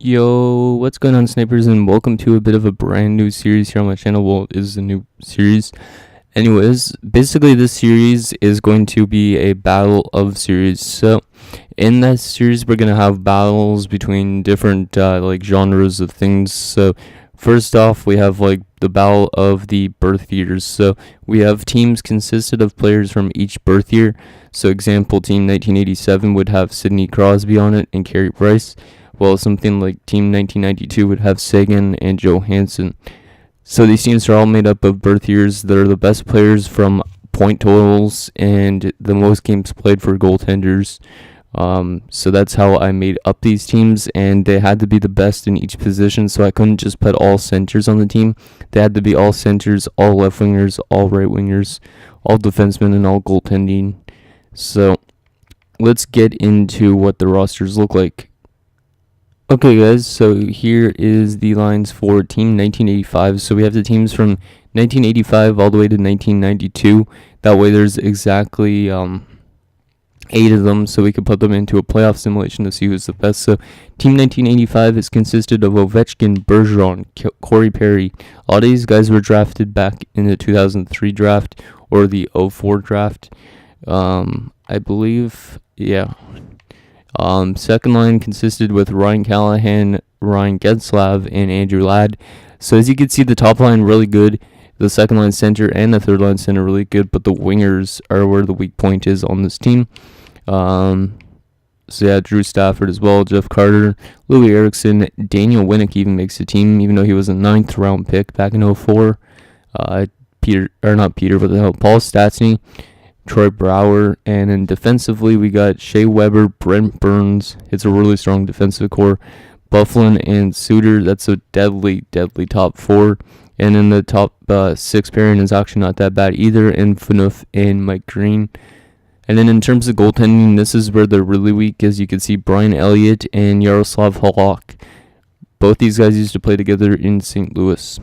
Yo, what's going on, snipers, and welcome to a bit of a brand new series here on my channel. Well, it is a new series. Anyways, basically this series is going to be a battle of series. So in that series, we're going to have battles between different genres of things. So first off, we have the battle of the birth years. So we have teams consisted of players from each birth year. So example, team 1987 would have Sidney Crosby on it and Carey Price, while something like Team 1992 would have Sagan and Johansson. So these teams are all made up of birth years that are the best players from point totals and the most games played for goaltenders. So that's how I made up these teams, and they had to be the best in each position, so I couldn't just put all centers on the team. They had to be all centers, all left wingers, all right wingers, all defensemen, and all goaltending. So let's get into what the rosters look like. Okay guys, so here is the lines for Team 1985. So we have the teams from 1985 all the way to 1992. That way there's exactly 8 of them, so we could put them into a playoff simulation to see who's the best. So Team 1985 is consisted of Ovechkin, Bergeron, Corey Perry. All these guys were drafted back in the 2003 draft or the 04 draft. I believe, yeah. Second line consisted with Ryan Callahan, Ryan Getzlav, and Andrew Ladd. So as you can see, the top line really good, the second line center and the third line center really good, but the wingers are where the weak point is on this team. So yeah, Drew Stafford as well, Jeff Carter, Louis Eriksson, Daniel Winnick even makes the team, even though he was a 9th round pick back in 04. Paul Stastny, Troy Brouwer, and then defensively we got Shea Weber, Brent Burns. It's a really strong defensive core. Bufflin and Suter, that's a deadly top 4. And then the top 6 pairing is actually not that bad either, and Phaneuf and Mike Green. And then in terms of goaltending, this is where they're really weak, as you can see Brian Elliott and Yaroslav Halak. Both these guys used to play together in St. Louis.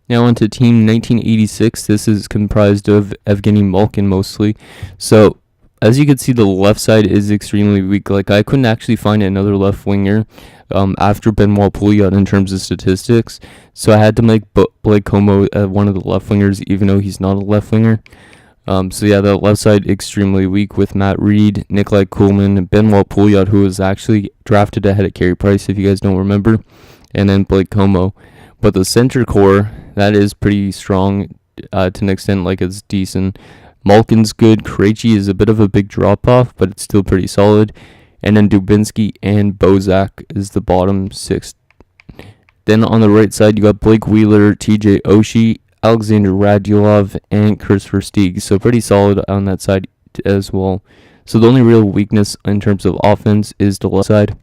Now on to Team 1986. This is comprised of Evgeny Malkin mostly. So as you can see, the left side is extremely weak. I couldn't actually find another left winger after Benoit Pouliot in terms of statistics. So I had to make Blake Como one of the left wingers, even though he's not a left winger. So yeah, the left side extremely weak with Matt Reed, Nikolai Kuhlman, Benoit Pouliot, who was actually drafted ahead of Carey Price, if you guys don't remember, and then Blake Como. But the center core, that is pretty strong to an extent, it's decent. Malkin's good. Krejci is a bit of a big drop-off, but it's still pretty solid. And then Dubinsky and Bozak is the bottom 6. Then on the right side, you got Blake Wheeler, TJ Oshie, Alexander Radulov, and Christopher Stieg. So pretty solid on that side as well. So the only real weakness in terms of offense is the left side.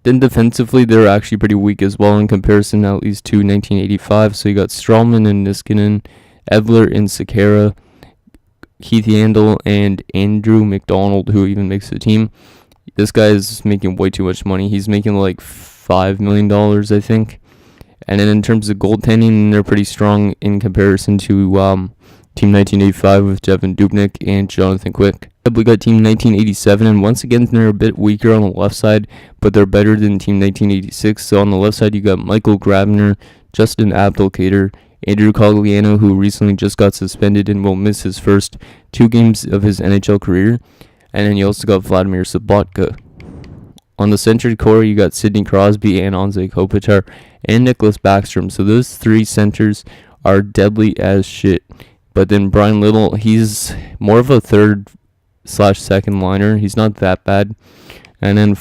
Then defensively, they're actually pretty weak as well in comparison, at least to 1985. So you got Strawman and Niskanen, Edler and Sekera, Keith Yandel, and Andrew McDonald, who even makes the team. This guy is making way too much money. He's making $5 million, I think. And then in terms of goaltending, they're pretty strong in comparison to Team 1985 with Devin Dubnyk and Jonathan Quick. We got Team 1987, and once again, they're a bit weaker on the left side, but they're better than Team 1986. So on the left side, you got Michael Grabner, Justin Abdelkader, Andrew Cogliano, who recently just got suspended and will miss his first 2 games of his NHL career. And then you also got Vladimir Sobotka. On the center core, you got Sidney Crosby and Anze Kopitar and Nicholas Backstrom. So those 3 centers are deadly as shit. But then Brian Little, he's more of a third/second liner. He's not that bad. And then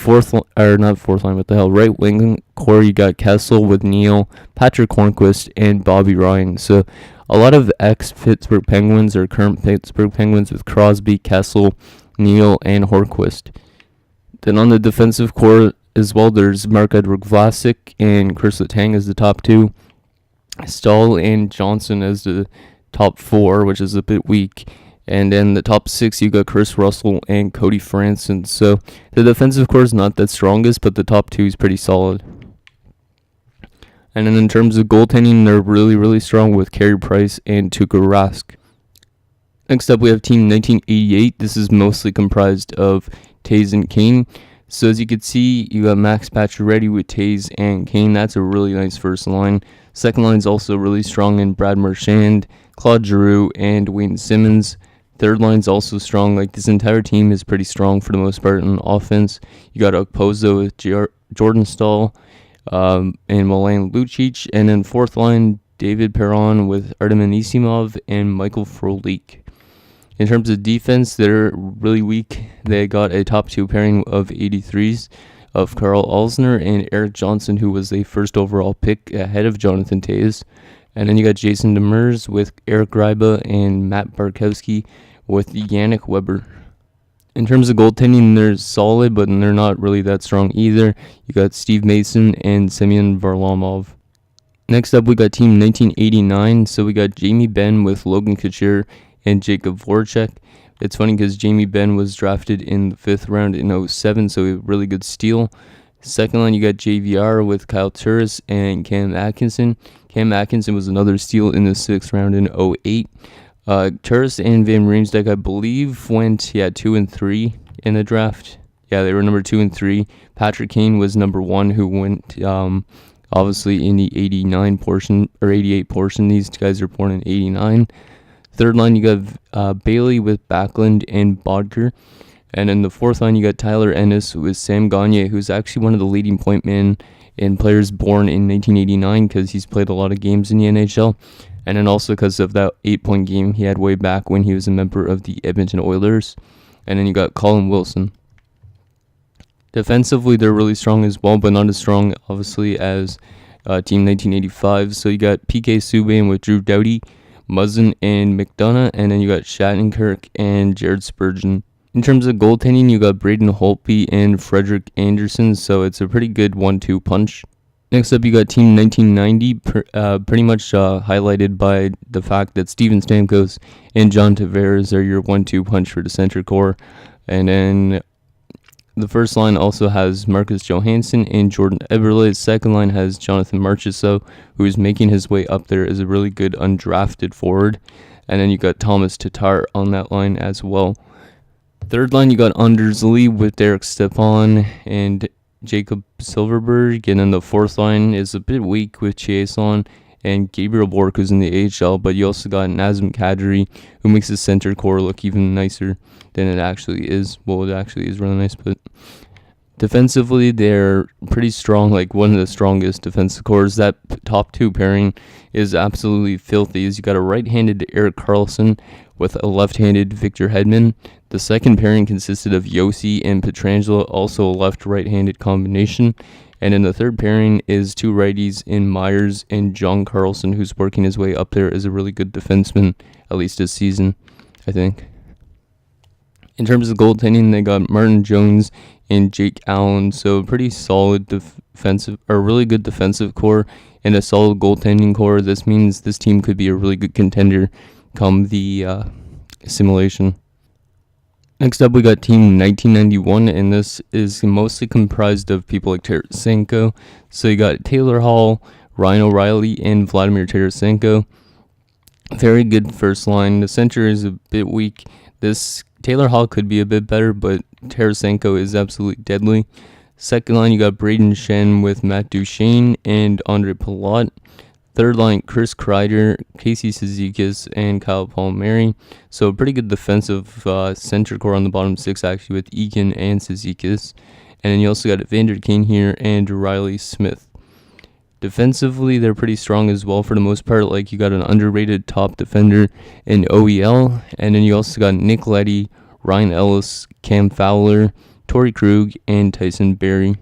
right wing core, you got Kessel with Neal, Patrick Hornquist, and Bobby Ryan. So a lot of ex-Pittsburgh Penguins or current Pittsburgh Penguins with Crosby, Kessel, Neal, and Hornquist. Then on the defensive core as well, there's Mark-Edward Vlasic and Chris Letang as the top 2. Stahl and Johnson as the top 4, which is a bit weak. And then the top 6, you got Chris Russell and Cody Franson. So the defensive core is not that strongest, but the top 2 is pretty solid. And then in terms of goaltending, they're really strong with Carey Price and Tuukka Rask. Next up, we have Team 1988. This is mostly comprised of Taves and Kane. So as you can see, you got Max Pacioretty with Taze and Kane. That's a really nice first line. Second line is also really strong in Brad Marchand, Claude Giroux, and Wayne Simmons. Third line's also strong. Like, this entire team is pretty strong for the most part on offense. You got Okposo with Jordan Staal, and Milan Lucic. And then fourth line, David Perron with Artem Anisimov and Michael Frolik. In terms of defense, they're really weak. They got a top two pairing of 83s of Karl Alzner and Eric Johnson, who was a first overall pick ahead of Jonathan Toews. And then you got Jason Demers with Eric Gryba and Matt Barkowski with Yannick Weber. In terms of goaltending, they're solid, but they're not really that strong either. You got Steve Mason and Semyon Varlamov. Next up, we got Team 1989. So we got Jamie Benn with Logan Couture and Jacob Voracek. It's funny because Jamie Benn was drafted in the 5th round in 2007, so a really good steal. Second line, you got JVR with Kyle Turris and Cam Atkinson. Cam Atkinson was another steal in the 6th round in 2008. Turris and Van Riemsdyk, I believe, went 2 and 3 in the draft. Yeah, they were number 2 and 3. Patrick Kane was number 1, who went obviously in the 89 portion or 88 portion. These guys are born in 89. Third line, you got Bailey with Backlund and Bodker. And in the fourth line, you got Tyler Ennis with Sam Gagner, who's actually one of the leading point men in players born in 1989 because he's played a lot of games in the NHL. And then also because of that 8-point game he had way back when he was a member of the Edmonton Oilers. And then you got Colin Wilson. Defensively, they're really strong as well, but not as strong, obviously, as Team 1985. So you got PK Subban with Drew Doughty, Muzzin and McDonough, and then you got Shattenkirk and Jared Spurgeon. In terms of goaltending, you got Braden Holtby and Frederick Anderson, so it's a pretty good 1-2 punch. Next up, you got Team 1990, pretty much highlighted by the fact that Steven Stamkos and John Tavares are your 1-2 punch for the center core. And then the first line also has Marcus Johansson and Jordan Eberle. Second line has Jonathan Marchessault, who is making his way up there as a really good undrafted forward. And then you got Thomas Tatar on that line as well. Third line, you got Anders Lee with Derek Stepan and Jacob Silverberg. And then the fourth line is a bit weak with Chiasson and Gabriel Bork, who's in the AHL. But you also got Nazem Kadri, who makes the center core look even nicer than it actually is. Well, it actually is really nice, but defensively, they're pretty strong, like one of the strongest defensive cores. That top two pairing is absolutely filthy. As you got a right-handed Erik Karlsson with a left-handed Victor Hedman. The second pairing consisted of Yossi and Pietrangelo, also a left-right-handed combination. And in the third pairing is two righties in Myers and John Carlson, who's working his way up there as a really good defenseman, at least this season, I think. In terms of goaltending, they got Martin Jones and Jake Allen, so pretty solid defensive, or really good defensive core and a solid goaltending core. This means this team could be a really good contender come the simulation. Next up, we got Team 1991, and this is mostly comprised of people like Tarasenko. So you got Taylor Hall, Ryan O'Reilly, and Vladimir Tarasenko. Very good first line. The center is a bit weak. This Taylor Hall could be a bit better, but Tarasenko is absolutely deadly. Second line, you got Braden Shen with Matt Duchene and Andre Palat. Third line, Chris Kreider, Casey Cizikas, and Kyle Palmieri. So a pretty good defensive center core on the bottom six, actually, with Eakin and Cizikas. And then you also got Evander Kane here and Riley Smith. Defensively, they're pretty strong as well for the most part. Like, you got an underrated top defender in OEL. And then you also got Nick Leddy, Ryan Ellis, Cam Fowler, Torrey Krug, and Tyson Berry.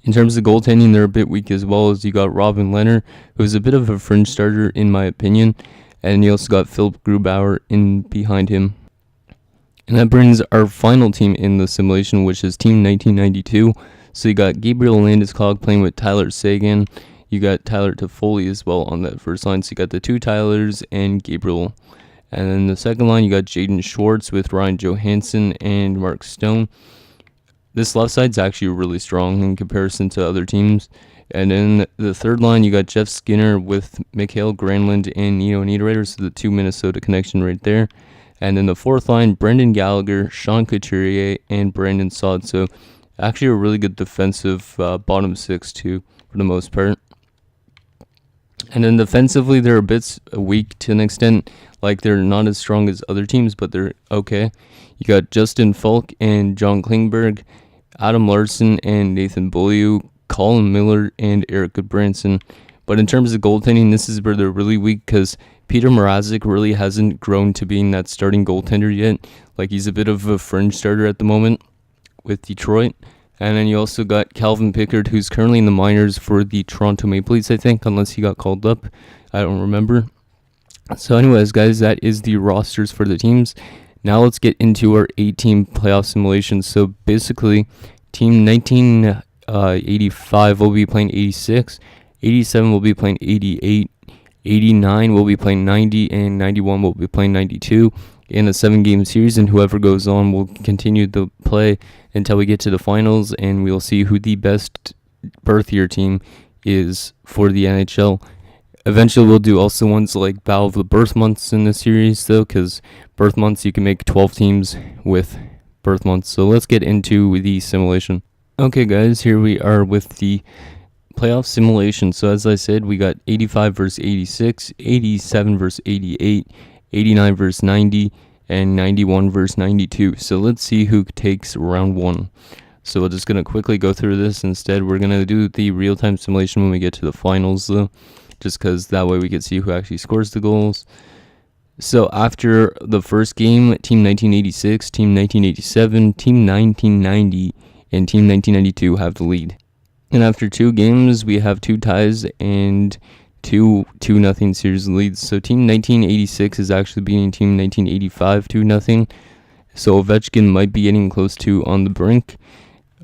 In terms of goaltending, they're a bit weak as well, as you got Robin Leonard, who's a bit of a fringe starter in my opinion, and you also got Philip Grubauer in behind him. And that brings our final team in the simulation, which is Team 1992. So you got Gabriel Landeskog playing with Tyler Seguin. You got Tyler Toffoli as well on that first line. So you got the two Tylers and Gabriel. And then the second line, you got Jaden Schwartz with Ryan Johansson and Mark Stone. This left side's actually really strong in comparison to other teams. And then the third line, you got Jeff Skinner with Mikhail Granlund and Nino Niederreiter, so the two Minnesota connection right there. And then the fourth line, Brendan Gallagher, Sean Couturier, and Brandon Saad. So actually a really good defensive bottom six too, for the most part. And then defensively, they're a bit weak to an extent. Like, they're not as strong as other teams, but they're okay. You got Justin Falk and John Klingberg, Adam Larson and Nathan Beaulieu, Colin Miller and Eric Goodbranson. But in terms of goaltending, this is where they're really weak because Peter Mrazek really hasn't grown to being that starting goaltender yet. Like, he's a bit of a fringe starter at the moment with Detroit. And then you also got Calvin Pickard, who's currently in the minors for the Toronto Maple Leafs, I think, unless he got called up. I don't remember. So anyways, guys, that is the rosters for the teams. Now let's get into our 8-team playoff simulation. So basically, Team 1985 will be playing 86, 87 will be playing 88, 89 will be playing 90, and 91 will be playing 92 in a 7-game series, and whoever goes on will continue the play until we get to the finals, and we'll see who the best birth year team is for the NHL. Eventually, we'll do also ones like Battle of the Birth Months in the series, though, because birth months, you can make 12 teams with birth months. So let's get into the simulation. Okay, guys, here we are with the playoff simulation. So as I said, we got 85 versus 86, 87 versus 88, 89 versus 90, and 91 versus 92. So let's see who takes round 1. So we're just going to quickly go through this. Instead, we're going to do the real-time simulation when we get to the finals, though, just because that way we can see who actually scores the goals. So after the first game, Team 1986, Team 1987, Team 1990, and Team 1992 have the lead. And after 2 games, we have 2 ties and 2-0 series leads. So Team 1986 is actually beating Team 1985 2-0. So Ovechkin might be getting close to on the brink.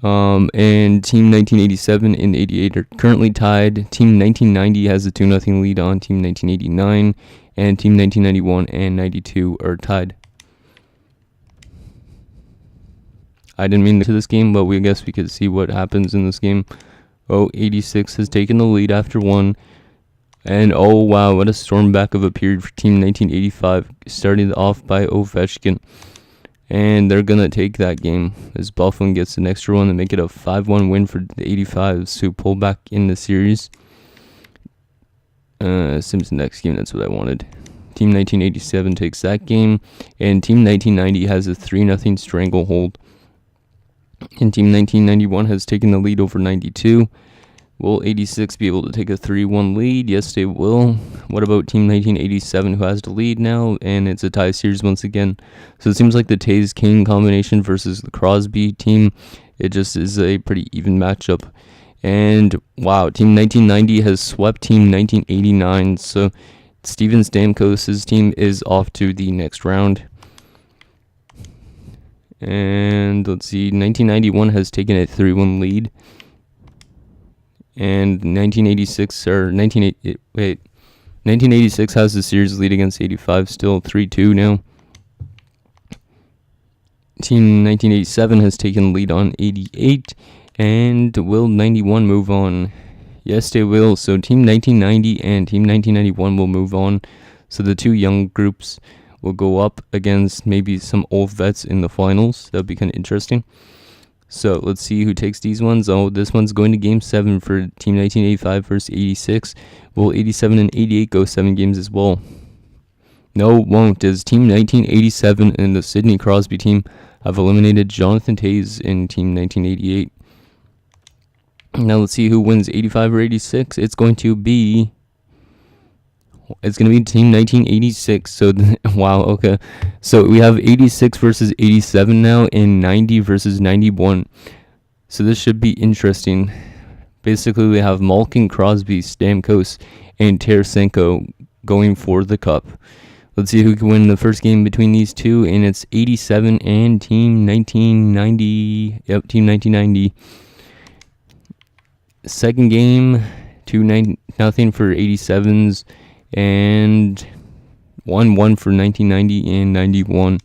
And Team 1987 and 88 are currently tied. Team 1990 has a 2-0 lead on Team 1989, and Team 1991 and 92 are tied. I didn't mean to this game, but we guess we could see what happens in this game. 86 has taken the lead after 1. And oh wow, what a storm back of a period for Team 1985, started off by Ovechkin. And they're going to take that game as Buffalo gets an extra one to make it a 5-1 win for the 85s to pull back in the series. Simpson next game, that's what I wanted. Team 1987 takes that game, and Team 1990 has a 3-0 stranglehold. And Team 1991 has taken the lead over 92. Will 86 be able to take a 3-1 lead? Yes, they will. What about Team 1987, who has the lead now? And it's a tie series once again. So it seems like the Taves-Kane combination versus the Crosby team, it just is a pretty even matchup. And wow, Team 1990 has swept Team 1989. So Steven Stamkos' team is off to the next round. And let's see, 1991 has taken a 3-1 lead. And 1986 has the series lead against 85, still 3-2 now. Team 1987 has taken lead on 88, and will 91 move on? Yes, they will. So Team 1990 and Team 1991 will move on. So the 2 young groups will go up against maybe some old vets in the finals. That'd be kind of interesting. So let's see who takes these ones. Oh, this one's going to Game 7 for Team 1985 versus 86. Will 87 and 88 go 7 games as well? No, it won't, as Team 1987 and the Sidney Crosby team have eliminated Jonathan Toews in Team 1988. Now let's see who wins 85 or 86. It's going to be Team 1986. So, wow, okay. So we have 86 versus 87 now, and 90 versus 91. So this should be interesting. Basically, we have Malkin, Crosby, Stamkos, and Tarasenko going for the cup. Let's see who can win the first game between these two, and it's 87 and Team 1990. Yep, Team 1990. Second game, 2-0 for 87s. And 1-1 for 1990 and 91.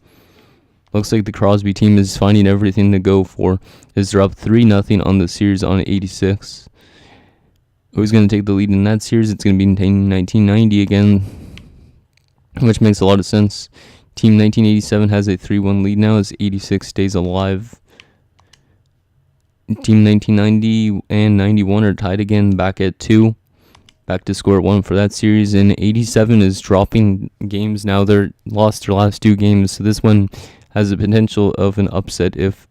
Looks like the Crosby team is finding everything to go for, as they're up 3-0 on the series on 86. Who's going to take the lead in that series? It's going to be 1990 again, which makes a lot of sense. Team 1987 has a 3-1 lead now as 86 stays alive. Team 1990 and 91 are tied again, back at 2. Back to score 1 for that series. And 87 is dropping games now. They're lost their last 2 games. So this one has the potential of an upset if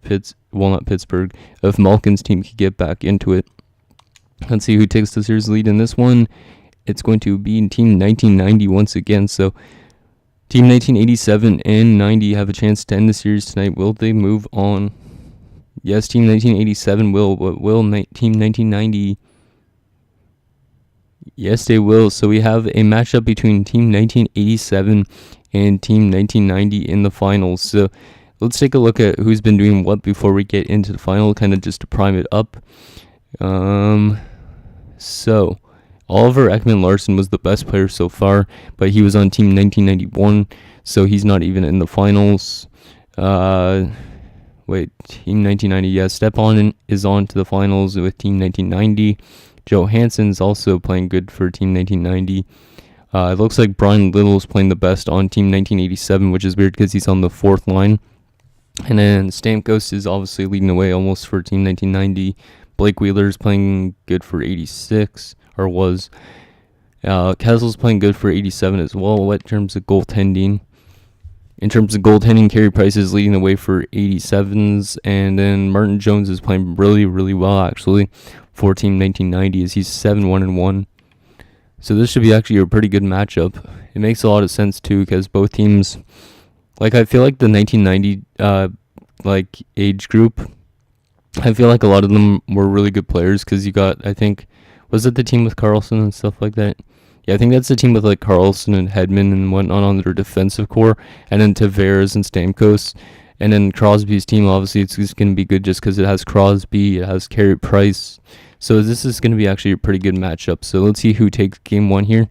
not Pittsburgh, if Malkin's team could get back into it. Let's see who takes the series lead in this one. It's going to be Team 1990 once again. So Team 1987 and 90 have a chance to end the series tonight. Will they move on? Yes, Team 1987 will, but will Team 1990? Yes, they will. So we have a matchup between Team 1987 and Team 1990 in the finals. So let's take a look at who's been doing what before we get into the final, kind of just to prime it up. So Oliver Ekman-Larsson was the best player so far, but he was on Team 1991, so he's not even in the finals. Team 1990, yeah, Stepan is on to the finals with Team 1990. Joe Hansen's also playing good for Team 1990. It looks like Brian Little's playing the best on Team 1987, which is weird because he's on the 4th line. And then Stamkos is obviously leading the way almost for Team 1990. Blake Wheeler's playing good for 86, or was. Kessel's playing good for 87 as well in terms of goaltending. In terms of goaltending, Carey Price is leading the way for 87s, and then Martin Jones is playing really, really well, actually, for Team 1990, as he's 7-1-1. So this should be actually a pretty good matchup. It makes a lot of sense, too, because both teams, I feel like the 1990, age group, I feel like a lot of them were really good players, because you got, I think, was it the team with Carlson and stuff like that? Yeah, I think that's the team with Carlson and Hedman and whatnot on their defensive core, and then Tavares and Stamkos, and then Crosby's team. Obviously, it's going to be good just because it has Crosby, it has Carey Price. So this is going to be actually a pretty good matchup. So let's see who takes game 1 here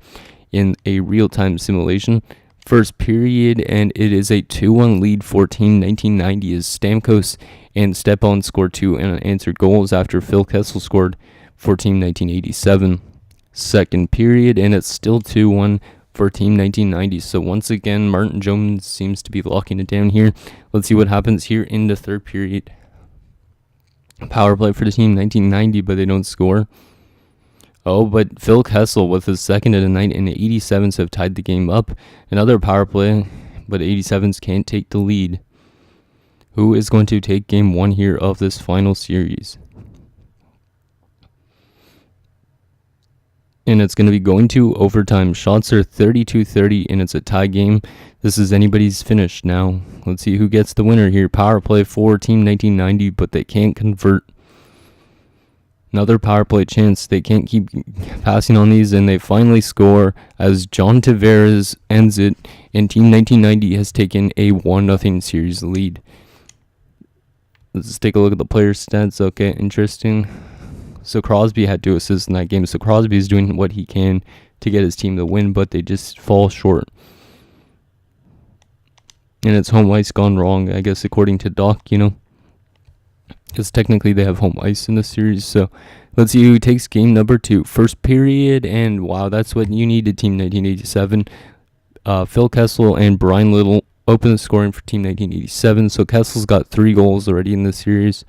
in a real-time simulation. First period, and it is a 2-1 lead for Team 1990 as Stamkos and Stepan scored 2 unanswered goals after Phil Kessel scored for Team 1987. Second period, and it's still 2-1 for Team 1990. So once again, Martin Jones seems to be locking it down here. Let's see what happens here in the third period. Power play for the Team 1990, but they don't score. Oh, but Phil Kessel with his second of the night, and the 87s have tied the game up. Another power play, but 87s can't take the lead. Who is going to take game 1 here of this final series? And it's going to be going to overtime. Shots are 32-30, and it's a tie game. This is anybody's finish now. Let's see who gets the winner here. Power play for Team 1990, but they can't convert. Another power play chance. They can't keep passing on these, and they finally score as John Tavares ends it, and Team 1990 has taken a 1-0 series lead. Let's take a look at the player stats. Okay, interesting. So Crosby had 2 assists in that game. So Crosby is doing what he can to get his team to win, but they just fall short. And it's home ice gone wrong, I guess, according to Doc, because technically they have home ice in this series. So let's see who takes game number 2. First period, and wow, that's what you needed, Team 1987. Phil Kessel and Brian Little open the scoring for Team 1987. So Kessel's got 3 goals already in this series.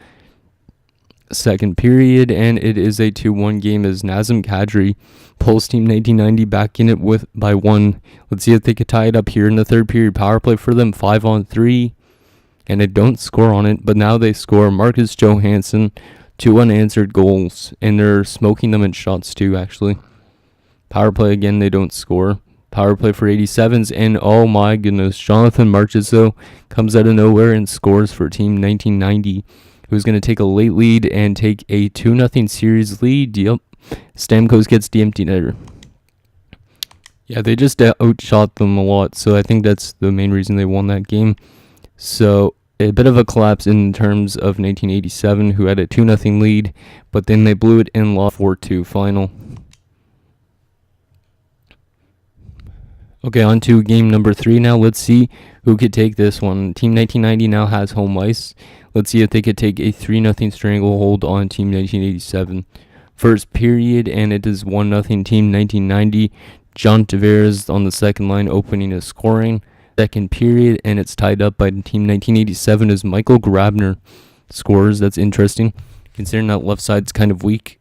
Second period, and it is a 2-1 game as Nazem Kadri pulls Team 1990 back in it by 1. Let's see if they could tie it up here in the third period. Power play for them, 5-on-3, and they don't score on it, but now they score. Marcus Johansson, 2 unanswered goals, and they're smoking them in shots too, actually. Power play again, they don't score. Power play for 87s, and oh my goodness, Jonathan Marchessault comes out of nowhere and scores for Team 1990. Who's going to take a late lead and take a 2-0 series lead. Yep. Stamkos gets the empty netter. Yeah, they just outshot them a lot, so I think that's the main reason they won that game. So a bit of a collapse in terms of 1987, who had a 2-0 lead, but then they blew it and lost 4-2 final. Okay, on to game number 3 now. Let's see who could take this one. Team 1990 now has home ice. Let's see if they could take a 3-0 stranglehold on Team 1987. First period, and it is 1-0 Team 1990. John Tavares on the second line opening his scoring. second period, and it's tied up by Team 1987 as Michael Grabner scores. That's interesting, considering that left side's kind of weak.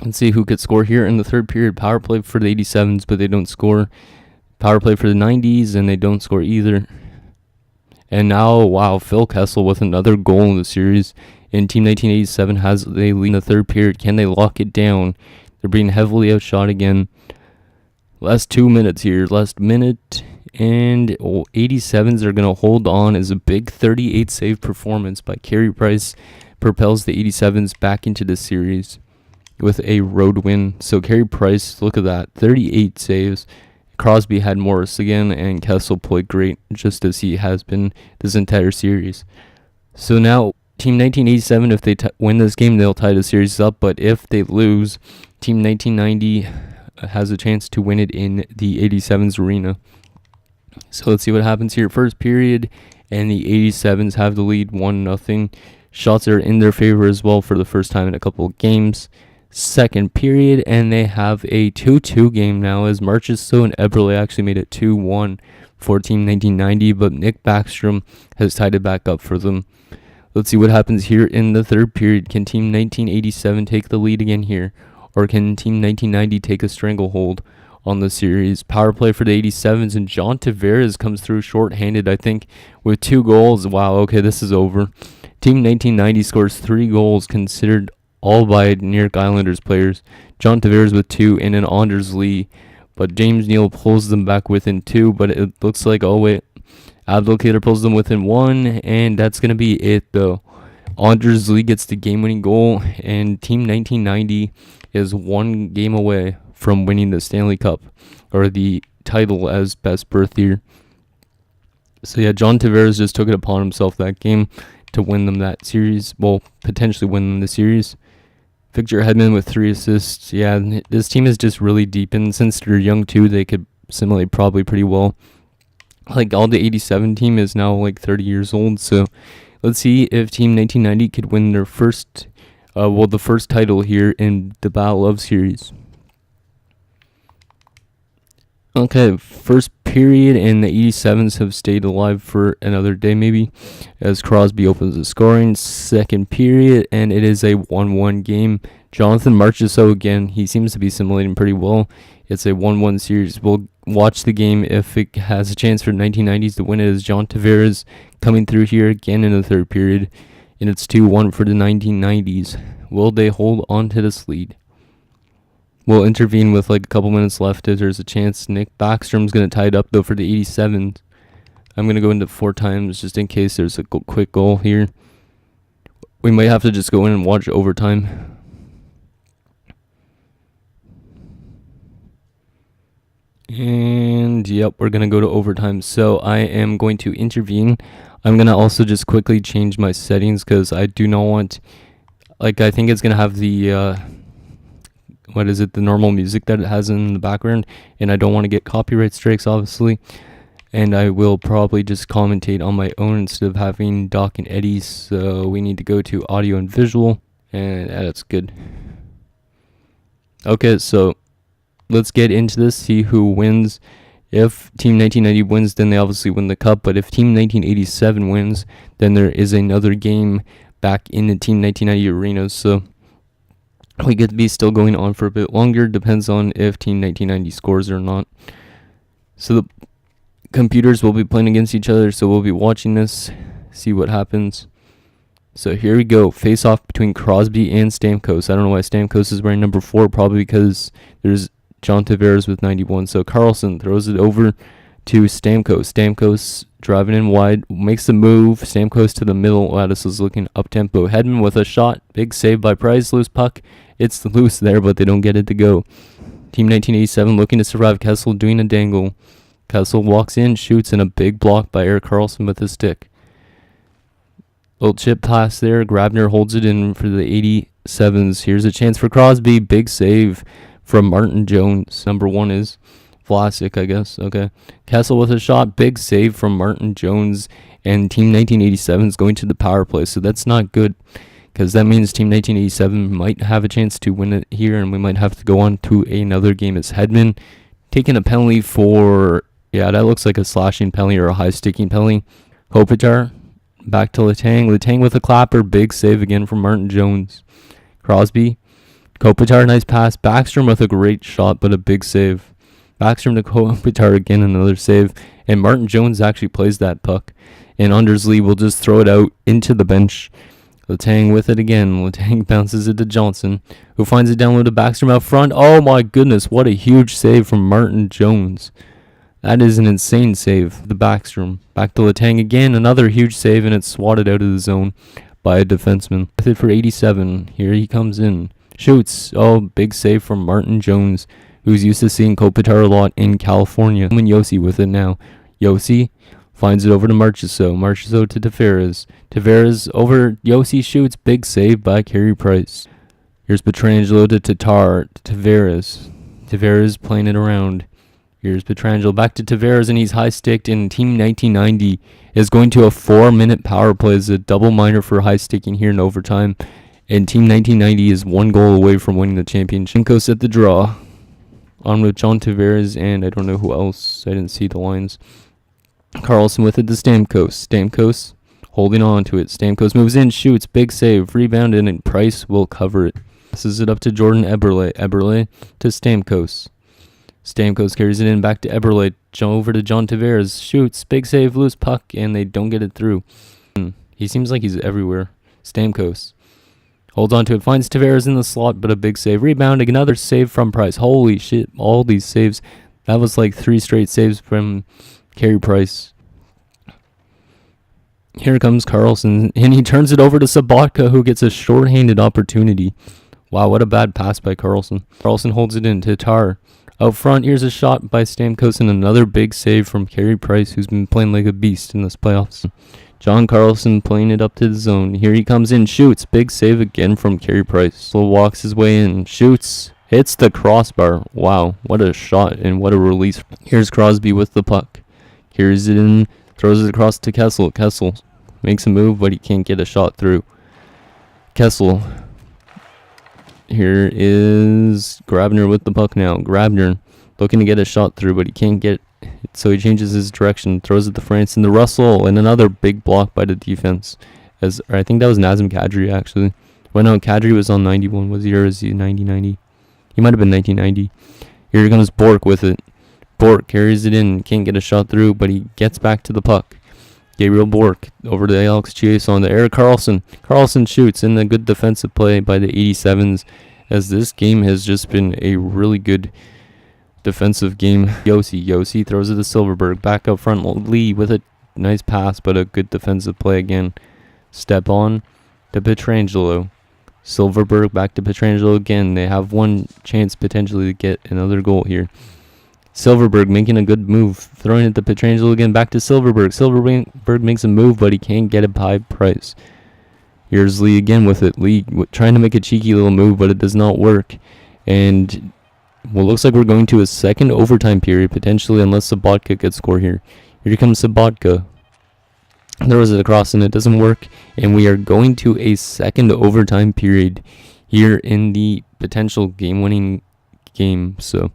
Let's see who could score here in the third period. Power play for the 87s, but they don't score. Power play for the 90s, and they don't score either. And now, wow, Phil Kessel with another goal in the series. And Team 1987 has they lead in the third period. Can they lock it down? They're being heavily outshot again. Last 2 minutes here. Last minute. And 87s are going to hold on as a big 38 save performance by Carey Price propels the 87s back into the series with a road win. So Carey Price, look at that, 38 saves. Crosby had Morris again, and Kessel played great, just as he has been this entire series. So now, Team 1987, if they win this game, they'll tie the series up. But if they lose, Team 1990 has a chance to win it in the 87s arena. So let's see what happens here. First period, and the 87s have the lead 1-0. Shots are in their favor as well for the first time in a couple of games. Second period, and they have a 2-2 game now as Marchessault and Eberle actually made it 2-1 for Team 1990, but Nick Backstrom has tied it back up for them. Let's see what happens here in the third period. Can Team 1987 take the lead again here, or can Team 1990 take a stranglehold on the series? Power play for the 87s, and John Tavares comes through short-handed, I think, with 2 goals. Wow, okay, this is over. Team 1990 scores 3 goals, considered all by New York Islanders players. John Tavares with 2 and an Anders Lee. But James Neal pulls them back within 2. But it looks like, oh wait, Abdelkader pulls them within 1. And that's going to be it though. Anders Lee gets the game-winning goal. And Team 1990 is 1 game away from winning the Stanley Cup. Or the title as best berth here. So yeah, John Tavares just took it upon himself that game to win them that series. Well, potentially win them the series. Victor Hedman with 3 assists. Yeah, this team is just really deep, and since they're young too, they could simulate probably pretty well. Like, all the 87 team is now like 30 years old, so let's see if Team 1990 could win their first, the first title here in the Battle of Series. Okay, first period, and the 87s have stayed alive for another day maybe, as Crosby opens the scoring. Second period, and it is a 1-1 game. Jonathan Marchessault again, he seems to be simulating pretty well. It's a 1-1 series. We'll watch the game if it has a chance for 1990s to win it, as John Tavares coming through here again in the third period, and it's 2-1 for the 1990s. Will they hold on to this lead? We'll intervene with like a couple minutes left if there's a chance. Nick Backstrom's going to tie it up though for the 87s. I'm going to go into 4 times just in case there's a quick goal here. We might have to just go in and watch overtime. And yep, we're going to go to overtime. So I am going to intervene. I'm going to also just quickly change my settings because I do not want, like, I think it's going to have the the normal music that it has in the background, and I don't want to get copyright strikes obviously, and I will probably just commentate on my own instead of having Doc and Eddie. So we need to go to audio and visual, and that's good. Okay, so let's get into this, see who wins. If Team 1990 wins, then they obviously win the cup, but if Team 1987 wins, then there is another game back in the Team 1990 arena. So we could be still going on for a bit longer. Depends on if Team 1990 scores or not. So the computers will be playing against each other. So we'll be watching this, see what happens. So here we go. Face off between Crosby and Stamkos. I don't know why Stamkos is wearing number 4. Probably because there's John Tavares with 91. So Carlson throws it over to Stamkos. Stamkos driving in wide, makes the move. Stamkos to the middle. Wow, this is looking up-tempo. Hedman with a shot. Big save by Price. Loose puck. It's loose there, but they don't get it to go. Team 1987 looking to survive. Kessel doing a dangle. Kessel walks in, shoots, and a big block by Erik Karlsson with his stick. Little chip pass there. Grabner holds it in for the 87s. Here's a chance for Crosby. Big save from Martin Jones. Number 1 is Vlasic, I guess. Okay. Kessel with a shot. Big save from Martin Jones. And Team 1987 is going to the power play. So that's not good, because that means Team 1987 might have a chance to win it here, and we might have to go on to another game as Hedman taking a penalty for Yeah, that looks like a slashing penalty or a high sticking penalty. Kopitar back to Letang. Letang with a clapper. Big save again from Martin Jones. Crosby. Kopitar, nice pass. Backstrom with a great shot, but a big save. Backstrom to Kopitar again, another save. And Martin Jones actually plays that puck. And Undersley will just throw it out into the bench. Letang with it again. Letang bounces it to Johnson, who finds it down low to Backstrom out front. Oh my goodness, what a huge save from Martin Jones. That is an insane save. The Backstrom. Back to Letang again. Another huge save, and it's swatted out of the zone by a defenseman. With it for 87. Here he comes in. Shoots. Oh, big save from Martin Jones, who's used to seeing Kopitar a lot in California. And Yossi with it now. Yossi finds it over to Marchessault. Marchessault to Tavares. Tavares over Yossi, shoots. Big save by Carey Price. Here's Pietrangelo to Tatar. Tavares. Tavares playing it around. Here's Pietrangelo back to Tavares, and he's high-sticked, and Team 1990 is going to a 4-minute power play as a double minor for high-sticking here in overtime. And Team 1990 is 1 goal away from winning the championship. Stamkos at the draw. On with John Tavares, and I don't know who else. I didn't see the lines. Carlson with it to Stamkos. Stamkos holding on to it. Stamkos moves in, shoots, big save, rebound, and Price will cover it. Passes it up to Jordan Eberle. Eberle to Stamkos. Stamkos carries it in back to Eberle. Over to John Tavares. Shoots, big save, loose puck, and they don't get it through. He seems like he's everywhere. Stamkos holds on to it, finds Tavares in the slot, but a big save. Rebound, another save from Price. Holy shit, all these saves. That was like 3 straight saves from Carey Price. Here comes Carlson, and he turns it over to Sabatka, who gets a shorthanded opportunity. Wow, what a bad pass by Carlson. Carlson holds it in to Tar. Out front, here's a shot by Stamkos and another big save from Carey Price, who's been playing like a beast in this playoffs. John Carlson playing it up to the zone. Here he comes in, shoots. Big save again from Carey Price. So walks his way in, shoots, hits the crossbar. Wow, what a shot and what a release. Here's Crosby with the puck. Carries it in, throws it across to Kessel. Kessel makes a move, but he can't get a shot through. Kessel. Here is Grabner with the puck now. Grabner looking to get a shot through, but he can't get it. So he changes his direction, throws it to France in the Russell, and another big block by the defense. I think that was Nazem Kadri, actually. Well, no, Kadri was on 91. Was he, or is he 90-90? He might have been 1990. Here comes Bork with it. Bork carries it in, can't get a shot through, but he gets back to the puck. Gabriel Bork over to Alex Chiasson, the Eric Carlson. Carlson shoots in the good defensive play by the 87s, as this game has just been a really good defensive game. Yossi throws it to Silverberg. Back up front, Lee with a nice pass, but a good defensive play again. Step on to Pietrangelo. Silverberg back to Pietrangelo again. They have one chance potentially to get another goal here. Silverberg making a good move, throwing it to Pietrangelo again, back to Silverberg. Silverberg makes a move, but he can't get it by Price. Here's Lee again with it. Lee trying to make a cheeky little move, but it does not work. And well, looks like we're going to a second overtime period, potentially, unless Sabatka could score here. Here comes Sabatka. Throws it across, and it doesn't work. And we are going to a second overtime period here in the potential game-winning game. So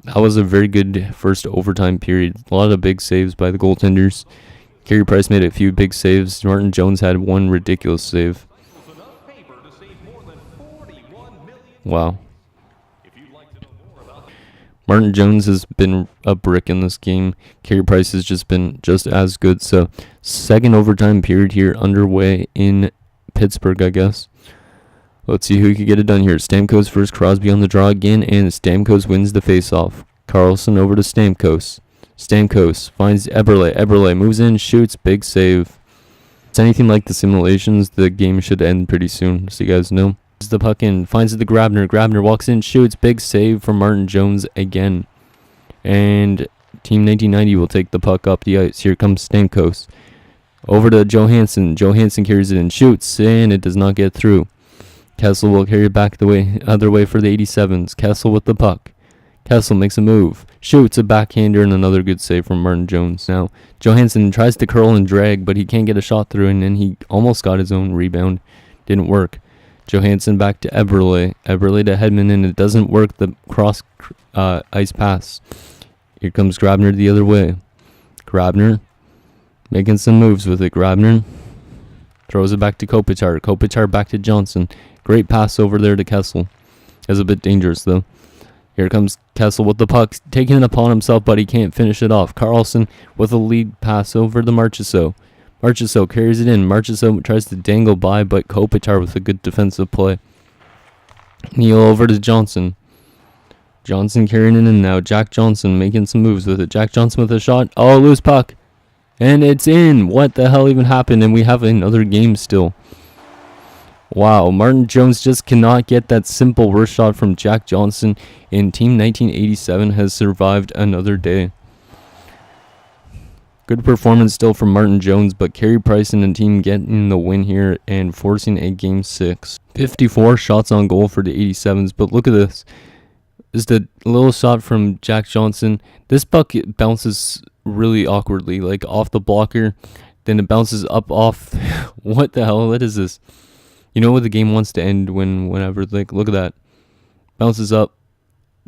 that was a very good first overtime period. A lot of big saves by the goaltenders. Carey Price made a few big saves. Martin Jones had one ridiculous save. Wow. Martin Jones has been a brick in this game. Carey Price has just been just as good. So second overtime period here underway in Pittsburgh, I guess. Let's see who can get it done here. Stamkos first, Crosby on the draw again, and Stamkos wins the faceoff. Carlson over to Stamkos. Stamkos finds Eberle. Eberle moves in, shoots, big save. If it's anything like the simulations, the game should end pretty soon, so you guys know. The puck in, finds it to Grabner. Grabner walks in, shoots, big save from Martin Jones again. And Team 1990 will take the puck up the ice. Here comes Stamkos. Over to Johansson. Johansson carries it in, shoots, and it does not get through. Kessel will carry it back the other way for the 87s. Kessel with the puck. Kessel makes a move. Shoots a backhander and another good save from Martin Jones. Now, Johansson tries to curl and drag, but he can't get a shot through, and then he almost got his own rebound. Didn't work. Johansson back to Eberle. Eberle to Hedman, and it doesn't work. The cross ice pass. Here comes Grabner the other way. Grabner making some moves with it. Grabner throws it back to Kopitar. Kopitar back to Johnson. Great pass over there to Kessel. It's a bit dangerous though. Here comes Kessel with the puck, taking it upon himself, but he can't finish it off. Carlson with a lead pass over to Marchessault. Marchessault carries it in. Marchessault tries to dangle by, but Kopitar with a good defensive play. Neal over to Johnson. Johnson carrying it in now. Jack Johnson making some moves with it. Jack Johnson with a shot. Oh, loose puck. And it's in. What the hell even happened? And we have another game still. Wow, Martin Jones just cannot get that simple wrist shot from Jack Johnson. And Team 1987 has survived another day. Good performance still from Martin Jones, but Carey Price and the team getting the win here and forcing a Game 6. 54 shots on goal for the 87s, but look at this. Just a little shot from Jack Johnson. This puck bounces really awkwardly, like off the blocker. Then it bounces up off. What the hell? What is this? You know what the game wants to end whenever, like, look at that. Bounces up,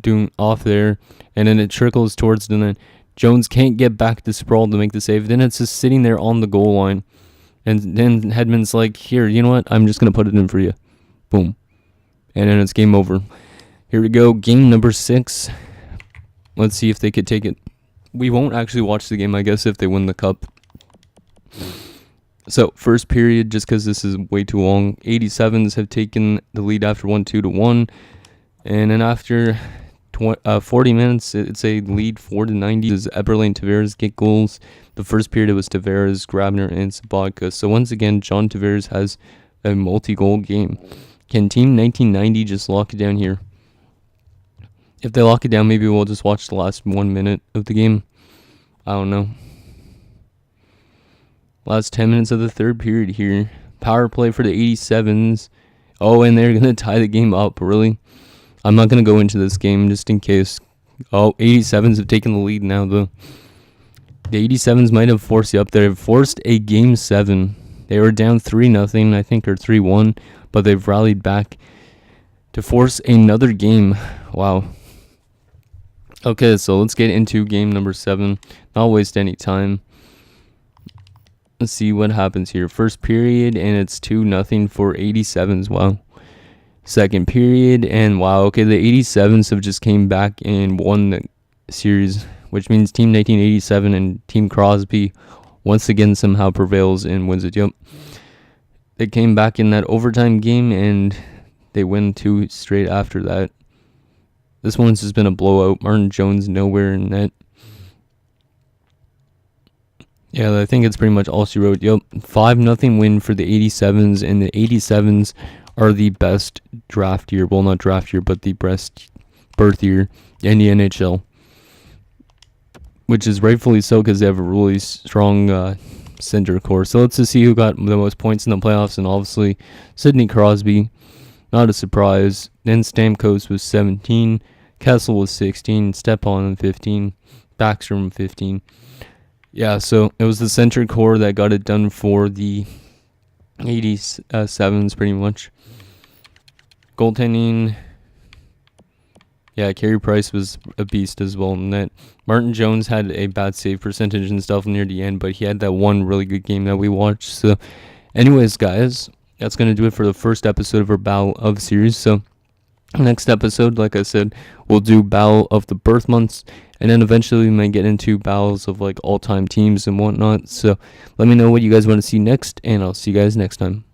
doing off there, and then it trickles towards the net. Jones can't get back to Sprawl to make the save. Then it's just sitting there on the goal line. And then Hedman's like, here, you know what? I'm just going to put it in for you. Boom. And then it's game over. Here we go, game number 6. Let's see if they could take it. We won't actually watch the game, I guess, if they win the cup. So, first period, just because this is way too long, 87s have taken the lead after 1-2-1. And then after 40 minutes, it's a lead 4-90. As Eberle and Tavares get goals. The first period, it was Tavares, Grabner, and Sabatka. So, once again, John Tavares has a multi-goal game. Can Team 1990 just lock it down here? If they lock it down, maybe we'll just watch the last 1 minute of the game. I don't know. Last 10 minutes of the third period here. Power play for the 87s. Oh, and they're going to tie the game up, really? I'm not going to go into this game just in case. Oh, 87s have taken the lead now, though. The 87s might have forced you up there. They've forced a Game 7. They were down 3-0, I think, or 3-1. But they've rallied back to force another game. Wow. Okay, so let's get into game number 7. Not waste any time. Let's see what happens here. First period, and it's 2-0 for 87s. Wow. Second period, and wow. Okay, the 87s have just came back and won the series, which means Team 1987 and Team Crosby once again somehow prevails and wins it. Yep. They came back in that overtime game, and they win 2 straight after that. This one's just been a blowout. Martin Jones nowhere in net. Yeah, I think it's pretty much all she wrote. Yep, 5-0 win for the 87s, and the 87s are the best draft year. Well, not draft year, but the best birth year in the NHL. Which is rightfully so because they have a really strong center core. So let's just see who got the most points in the playoffs, and obviously Sidney Crosby. Not a surprise. Then Stamkos was 17. Kessel was 16. Stepan 15. Backstrom 15. Yeah, so it was the center core that got it done for the 87s pretty much. Goaltending. Yeah, Carey Price was a beast as well in that. Martin Jones had a bad save percentage and stuff near the end, but he had that one really good game that we watched. So anyways, guys, that's going to do it for the first episode of our Battle of series. So next episode, like I said, we'll do Battle of the birth months, and then eventually we might get into battles of like all-time teams and whatnot. So let me know what you guys want to see next, and I'll see you guys next time.